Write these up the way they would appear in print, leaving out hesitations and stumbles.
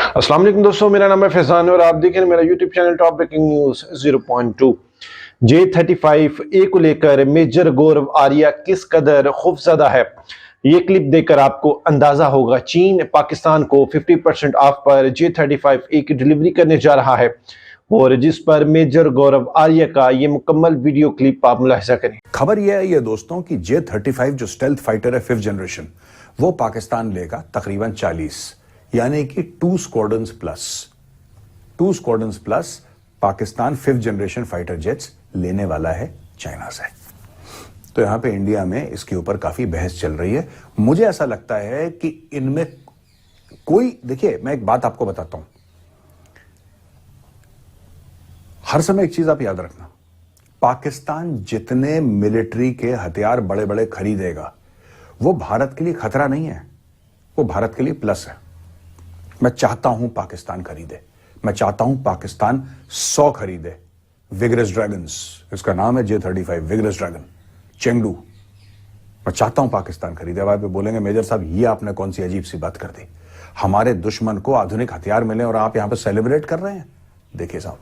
अस्सलाम वालेकुम दोस्तों, मेरा नाम है फैजान और आप देख रहे हैं मेरा YouTube channel top breaking news 0.2। J-35 A को लेकर मेजर गौरव आर्या किस कदर खौफजदा है, ये क्लिप देखकर आपको अंदाजा होगा। चीन पाकिस्तान को 50% ऑफ पर J-35 ए की डिलीवरी करने जा रहा है और जिस पर मेजर गौरव आर्या का ये मुकम्मल वीडियो क्लिप आप मुलाहिजा करें। खबर यह है ये दोस्तों कि J-35 जो स्टेल्थ फाइटर है 5th जनरेशन, वो पाकिस्तान लेगा तकरीबन 40, यानी कि 2 squadrons plus Pakistan 5th generation fighter jets लेने वाला है चाइना से। तो यहां पे इंडिया में इसके ऊपर काफी बहस चल रही है। मुझे ऐसा लगता है कि इनमें कोई, देखिए मैं एक बात आपको बताता हूं, हर समय एक चीज आप याद रखना, पाकिस्तान जितने मिलिट्री के हथियार बड़े बड़े खरीदेगा वो भारत के लिए खतरा नहीं है, वो भारत के लिए प्लस है। मैं चाहता हूं पाकिस्तान खरीदे, मैं चाहता हूं पाकिस्तान 100 खरीदे विगरस ड्रैगन्स, इसका नाम है J-35 विगरस ड्रैगन, चेंगडू। मैं चाहता हूं पाकिस्तान खरीदे। अब आप बोलेंगे मेजर साहब ये आपने कौन सी अजीब सी बात कर दी, हमारे दुश्मन को आधुनिक हथियार मिले और आप यहां पर सेलिब्रेट कर रहे हैं। देखिए साहब,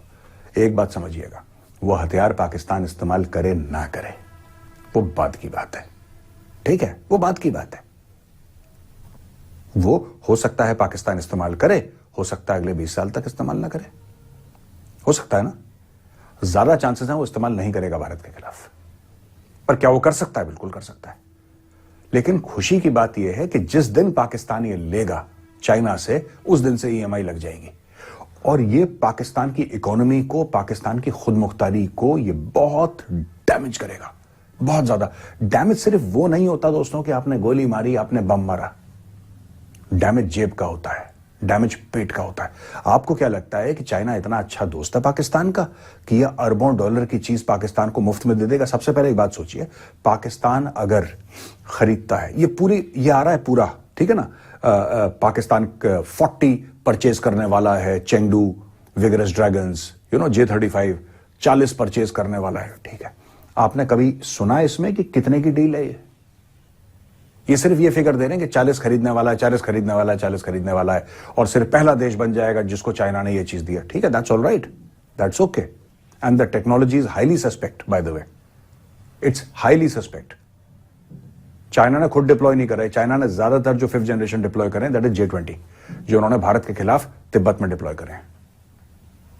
एक बात समझिएगा, वो हथियार पाकिस्तान इस्तेमाल करे ना करे वो बात की बात है, ठीक है, वो बात की बात है। वो हो सकता है पाकिस्तान इस्तेमाल करे, हो सकता है अगले 20 साल तक इस्तेमाल ना करे, हो सकता है ना। ज्यादा चांसेस हैं वो इस्तेमाल नहीं करेगा भारत के खिलाफ, पर क्या वो कर सकता है? बिल्कुल कर सकता है। लेकिन खुशी की बात यह है कि जिस दिन पाकिस्तान ये लेगा चाइना से, उस दिन से EMI लग जाएगी और ये पाकिस्तान की इकोनॉमी को, पाकिस्तान की खुद मुख्तारी को ये बहुत डैमेज करेगा, बहुत ज्यादा डैमेज। सिर्फ वो नहीं होता दोस्तों कि आपने गोली मारी, आपने बम मारा, डैमेज जेब का होता है, डैमेज पेट का होता है। आपको क्या लगता है कि चाइना इतना अच्छा दोस्त है पाकिस्तान का कि यह अरबों डॉलर की चीज पाकिस्तान को मुफ्त में दे देगा? सबसे पहले एक बात सोचिए, पाकिस्तान अगर खरीदता है, ये आ रहा है पूरा, ठीक है ना, पाकिस्तान 40 परचेज करने वाला है Chengdu vigorous dragons, J-35 40 purchase करने वाला है, ठीक है। आपने कभी सुना इसमें कि कितने की डील है? ये सिर्फ ये फिगर दे रहे हैं कि 40 खरीदने वाला है, 40 खरीदने वाला है, 40 खरीदने वाला है और सिर्फ पहला देश बन जाएगा जिसको चाइना ने ये चीज दिया, ठीक है, that's all right, that's okay. And the technology is highly suspect, by the way, it's highly suspect. China ने खुद डिप्लॉय नहीं करे, चाइना ने ज्यादातर जो 5th जनरेशन डिप्लॉय करें दैट इज J-20, जो उन्होंने भारत के खिलाफ तिब्बत में डिप्लॉय करें।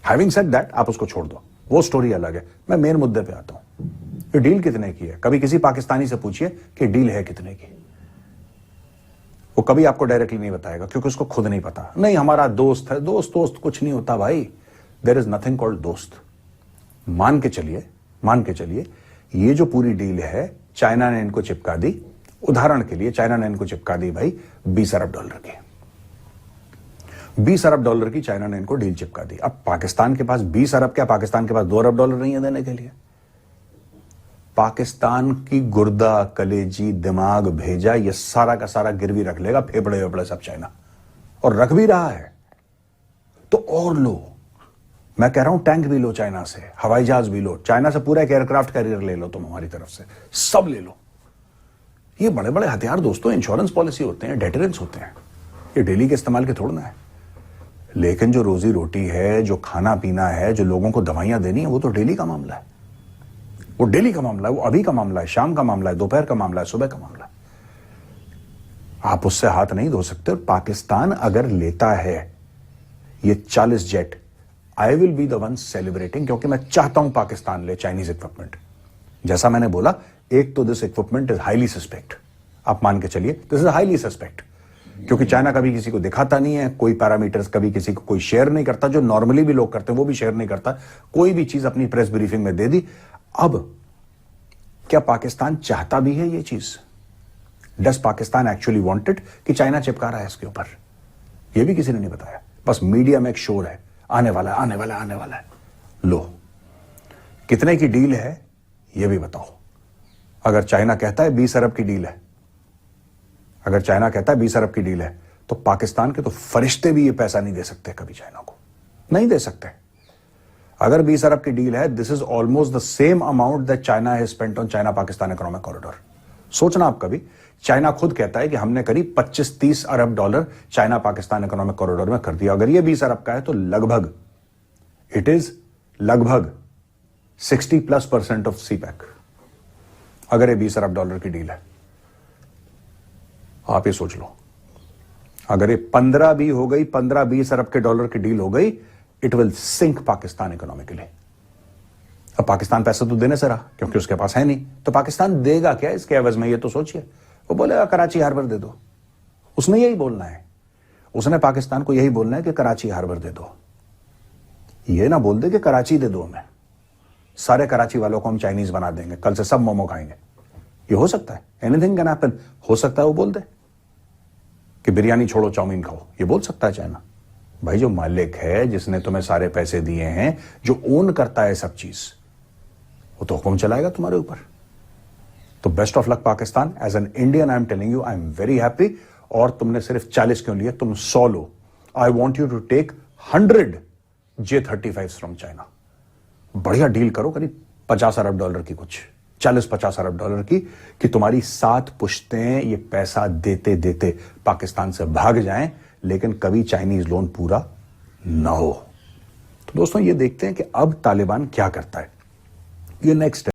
हैविंग सेड दैट, आप उसको छोड़ दो, वो स्टोरी अलग है। मैं मेन मुद्दे पे आता हूं, ये डील कितने की है? कभी किसी पाकिस्तानी से पूछिए कि डील है कितने की, वो कभी आपको डायरेक्टली नहीं बताएगा क्योंकि उसको खुद नहीं पता। नहीं, हमारा दोस्त है, दोस्त कुछ नहीं होता भाई, देयर इज नथिंग कॉल्ड दोस्त। मान के चलिए ये जो पूरी डील है चाइना ने इनको चिपका दी, उदाहरण के लिए चाइना ने इनको चिपका दी भाई 20 अरब डॉलर की, 20 अरब डॉलर की चाइना ने इनको डील चिपका दी। अब पाकिस्तान के पास 20 अरब क्या, पाकिस्तान के पास 2 अरब डॉलर नहीं है देने के लिए। पाकिस्तान की गुर्दा, कलेजी, दिमाग, भेजा, ये सारा का सारा गिरवी रख लेगा, फेफड़े वेफड़े सब चाइना, और रख भी रहा है। तो और लो, मैं कह रहा हूं टैंक भी लो चाइना से, हवाई जहाज भी लो चाइना से, पूरा एक एयरक्राफ्ट कैरियर ले लो तुम हमारी तरफ से, सब ले लो। ये बड़े बड़े हथियार दोस्तों इंश्योरेंस पॉलिसी होते हैं, डेटरेंस होते हैं, ये डेली के इस्तेमाल के थोड़ा ना है। लेकिन जो रोजी रोटी है, जो खाना पीना है, जो लोगों को दवाइयां देनी है, वो तो डेली का मामला है, वो डेली का मामला है, वो अभी का मामला है, शाम का मामला है, दोपहर का मामला है, सुबह का मामला है। आप उससे हाथ नहीं धो सकते। और पाकिस्तान अगर लेता है ये 40 jet, I will be the one celebrating, क्योंकि मैं चाहता हूं पाकिस्तान ले चाइनीज इक्विपमेंट। जैसा मैंने बोला, एक तो this equipment is highly suspect, आप मान के चलिए दिस इज हाईली सस्पेक्ट, क्योंकि चाइना कभी किसी को दिखाता नहीं है, कोई पैरामीटर्स कभी किसी को कोई शेयर नहीं करता, जो नॉर्मली भी लोग करते हैं वो भी शेयर नहीं करता, कोई भी चीज अपनी प्रेस ब्रीफिंग में दे दी। अब क्या पाकिस्तान चाहता भी है ये चीज? डस पाकिस्तान एक्चुअली वांटेड कि चाइना चिपका रहा है इसके ऊपर? ये भी किसी ने नहीं बताया, बस मीडिया में एक शोर है, आने वाला है, आने वाला है, आने वाला है। लो, कितने की डील है ये भी बताओ। अगर चाइना कहता है 20 अरब की डील है, अगर चाइना कहता है 20 अरब की डील है, तो पाकिस्तान के तो फरिश्ते भी ये पैसा नहीं दे सकते, कभी चाइना को नहीं दे सकते। अगर 20 अरब की डील है, this is almost the same amount that China has spent on China Pakistan economic corridor. सोचना आप कभी चाइना खुद कहता है कि हमने करीब 25-30 अरब dollar China Pakistan economic corridor में कर दिया। अगर ये 20 अरब का है तो लगभग इट इज लगभग 60+% ऑफ सीपैक। अगर ये 20 अरब डॉलर की डील है, आप ये सोच लो, अगर ये 15 भी हो गई, 15-20 अरब के डॉलर की डील हो गई, it will sink Pakistan economically. अब पाकिस्तान पैसा तो देने से रहा क्योंकि उसके पास है नहीं, तो पाकिस्तान देगा क्या इसके एवज में, ये तो सोचिए। वो बोलेगा कराची हार्बर दे दो। उसने यही बोलना है, उसने पाकिस्तान को यही बोलना है कि कराची हार्बर दे दो। ये ना बोल दे कि कराची दे दो हमें, सारे कराची वालों को हम चाइनीज बना देंगे, कल से सब मोमो खाएंगे। ये हो सकता है, एनीथिंग कैन हैपन। हो सकता है वो बोल दे कि बिरयानी छोड़ो चाउमीन खाओ, ये बोल सकता है चाइना। भाई जो मालिक है, जिसने तुम्हें सारे पैसे दिए हैं, जो ओन करता है सब चीज, वो तो हुक्म चलाएगा तुम्हारे ऊपर। तो best of luck Pakistan. As an Indian I am telling you, I am very happy. और तुमने सिर्फ 40 क्यों लिए, तुम 100 लो। I want you to take 100 J-35 from China. बढ़िया डील करो, करीब 50 अरब डॉलर की, कुछ 40-50 अरब डॉलर की, कि तुम्हारी 7 पुश्तें ये पैसा देते देते पाकिस्तान से भाग जाएं, लेकिन कभी चाइनीज लोन पूरा ना हो। तो दोस्तों ये देखते हैं कि अब तालिबान क्या करता है। ये नेक्स्ट